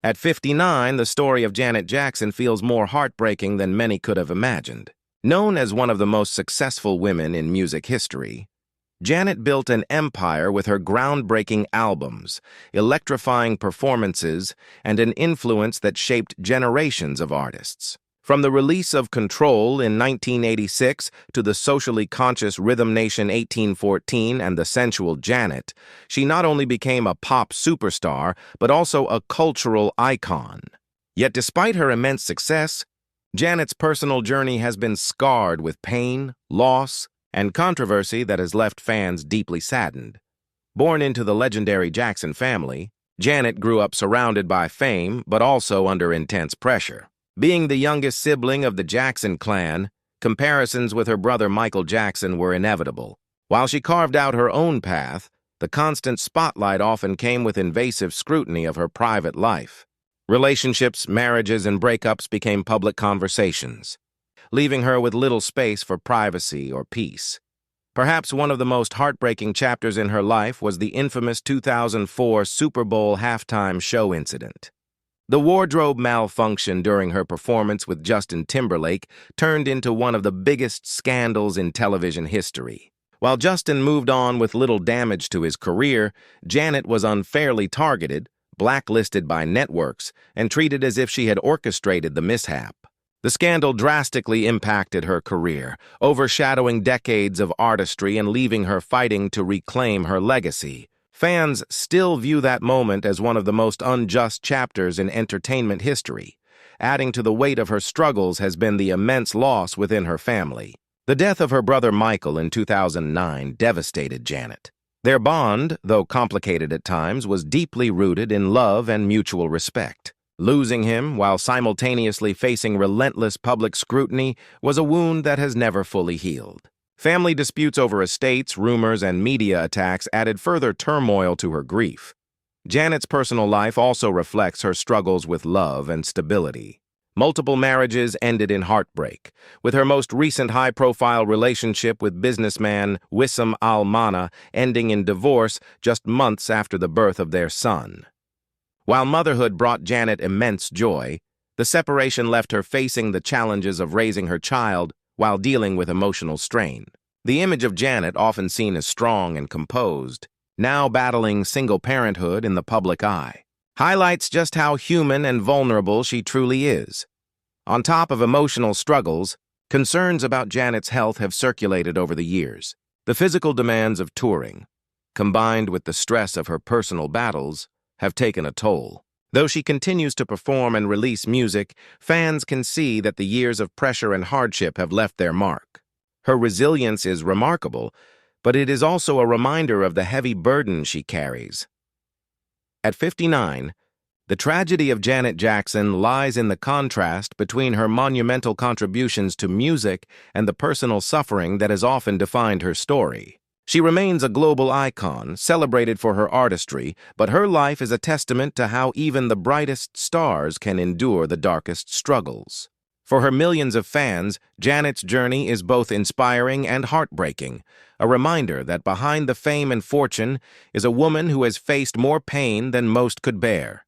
At 59, the story of Janet Jackson feels more heartbreaking than many could have imagined. Known as one of the most successful women in music history, Janet built an empire with her groundbreaking albums, electrifying performances, and an influence that shaped generations of artists. From the release of Control in 1986 to the socially conscious Rhythm Nation 1814 and the sensual Janet, she not only became a pop superstar, but also a cultural icon. Yet despite her immense success, Janet's personal journey has been scarred with pain, loss, and controversy that has left fans deeply saddened. Born into the legendary Jackson family, Janet grew up surrounded by fame, but also under intense pressure. Being the youngest sibling of the Jackson clan, comparisons with her brother Michael Jackson were inevitable. While she carved out her own path, the constant spotlight often came with invasive scrutiny of her private life. Relationships, marriages, and breakups became public conversations, leaving her with little space for privacy or peace. Perhaps one of the most heartbreaking chapters in her life was the infamous 2004 Super Bowl halftime show incident. The wardrobe malfunction during her performance with Justin Timberlake turned into one of the biggest scandals in television history. While Justin moved on with little damage to his career, Janet was unfairly targeted, blacklisted by networks, and treated as if she had orchestrated the mishap. The scandal drastically impacted her career, overshadowing decades of artistry and leaving her fighting to reclaim her legacy. Fans still view that moment as one of the most unjust chapters in entertainment history. Adding to the weight of her struggles has been the immense loss within her family. The death of her brother Michael in 2009 devastated Janet. Their bond, though complicated at times, was deeply rooted in love and mutual respect. Losing him while simultaneously facing relentless public scrutiny was a wound that has never fully healed. Family disputes over estates, rumors, and media attacks added further turmoil to her grief. Janet's personal life also reflects her struggles with love and stability. Multiple marriages ended in heartbreak, with her most recent high-profile relationship with businessman Wissam Al-Mana ending in divorce just months after the birth of their son. While motherhood brought Janet immense joy, the separation left her facing the challenges of raising her child while dealing with emotional strain. The image of Janet, often seen as strong and composed, now battling single parenthood in the public eye, highlights just how human and vulnerable she truly is. On top of emotional struggles, concerns about Janet's health have circulated over the years. The physical demands of touring, combined with the stress of her personal battles, have taken a toll. Though she continues to perform and release music, fans can see that the years of pressure and hardship have left their mark. Her resilience is remarkable, but it is also a reminder of the heavy burden she carries. At 59, the tragedy of Janet Jackson lies in the contrast between her monumental contributions to music and the personal suffering that has often defined her story. She remains a global icon, celebrated for her artistry, but her life is a testament to how even the brightest stars can endure the darkest struggles. For her millions of fans, Janet's journey is both inspiring and heartbreaking, a reminder that behind the fame and fortune is a woman who has faced more pain than most could bear.